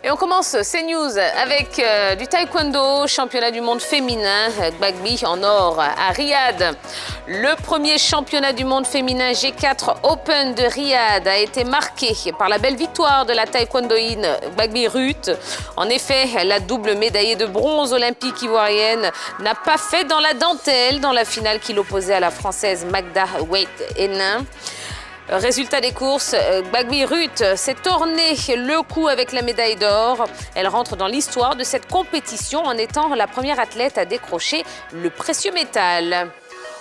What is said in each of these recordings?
Et on commence ces news avec du taekwondo, championnat du monde féminin, Gbagby en or à Riyad. Le premier championnat du monde féminin G4 Open de Riyad a été marqué par la belle victoire de la taekwondoïne Gbagby Ruth. En effet, la double médaillée de bronze olympique ivoirienne n'a pas fait dans la dentelle dans la finale qui l'opposait à la française Magda Wade-Henin. Résultat des courses, Gbagby Ruth s'est orné le cou avec la médaille d'or. Elle rentre dans l'histoire de cette compétition en étant la première athlète à décrocher le précieux métal.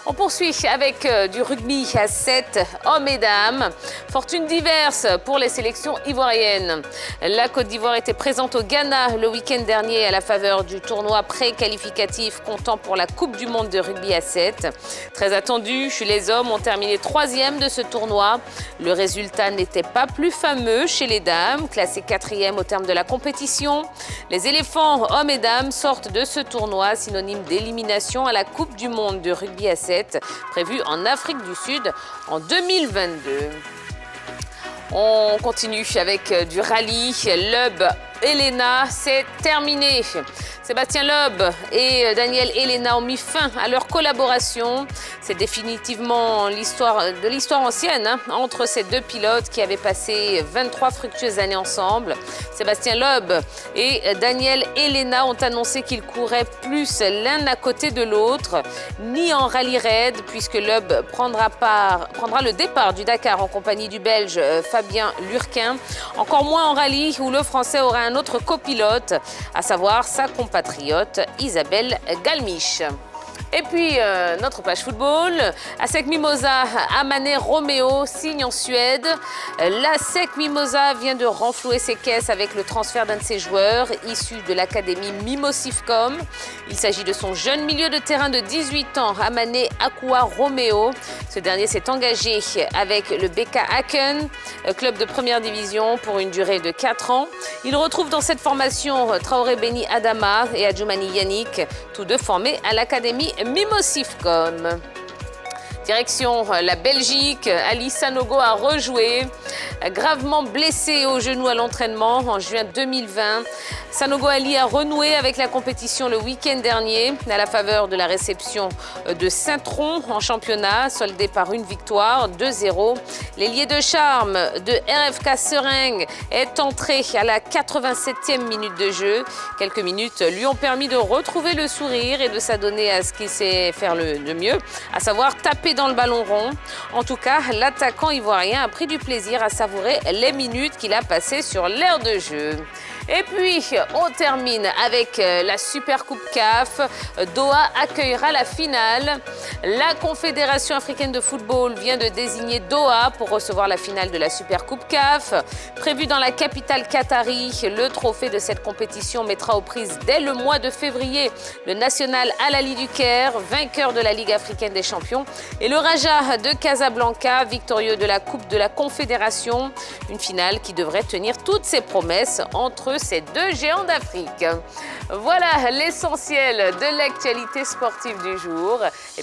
On poursuit avec du rugby à 7, hommes et dames. Fortune diverse pour les sélections ivoiriennes. La Côte d'Ivoire était présente au Ghana le week-end dernier à la faveur du tournoi pré-qualificatif comptant pour la Coupe du monde de rugby à 7. Très attendu, les hommes ont terminé 3e de ce tournoi. Le résultat n'était pas plus fameux chez les dames, classées 4e au terme de la compétition. Les éléphants, hommes et dames, sortent de ce tournoi, synonyme d'élimination à la Coupe du monde de rugby à 7. Prévu en Afrique du Sud en 2022. On continue avec du rallye. Loeb Helena, c'est terminé. Sébastien Loeb et Daniel Helena ont mis fin à leur collaboration. C'est définitivement l'histoire ancienne entre ces deux pilotes qui avaient passé 23 fructueuses années ensemble. Sébastien Loeb et Daniel Helena ont annoncé qu'ils couraient plus l'un à côté de l'autre, ni en rallye raid, puisque Loeb prendra le départ du Dakar en compagnie du Belge Fabien Lurquin, encore moins en rallye où le Français aura un autre copilote, à savoir sa compatriote Isabelle Galmiche. Et puis, notre page football, ASEC Mimosa, Amane Romeo signe en Suède. L'ASEC Mimosa vient de renflouer ses caisses avec le transfert d'un de ses joueurs issu de l'académie Mimosifcom. Il s'agit de son jeune milieu de terrain de 18 ans, Amane Akua Romeo. Ce dernier s'est engagé avec le BK Haken, club de première division, pour une durée de 4 ans. Il retrouve dans cette formation Traoré Beni Adama et Adjoumani Yannick, tous deux formés à l'académie Mimosifcom. Direction la Belgique, Ali Sanogo a rejoué, gravement blessé au genou à l'entraînement en juin 2020. Sanogo Ali a renoué avec la compétition le week-end dernier à la faveur de la réception de Saint-Tron en championnat, soldé par une victoire, 2-0. L'ailier de charme de RFK Seringue est entré à la 87e minute de jeu. Quelques minutes lui ont permis de retrouver le sourire et de s'adonner à ce qu'il sait faire de mieux, à savoir taper dans le ballon rond. En tout cas, l'attaquant ivoirien a pris du plaisir à savourer les minutes qu'il a passées sur l'aire de jeu. Et puis, on termine avec la Super Coupe CAF. Doha accueillera la finale. La Confédération africaine de football vient de désigner Doha pour recevoir la finale de la Super Coupe CAF. Prévue dans la capitale qatari, le trophée de cette compétition mettra aux prises dès le mois de février le national Al Ahly du Caire, vainqueur de la Ligue africaine des champions, et le Raja de Casablanca, victorieux de la Coupe de la Confédération. Une finale qui devrait tenir toutes ses promesses entre ces deux géants d'Afrique. Voilà l'essentiel de l'actualité sportive du jour.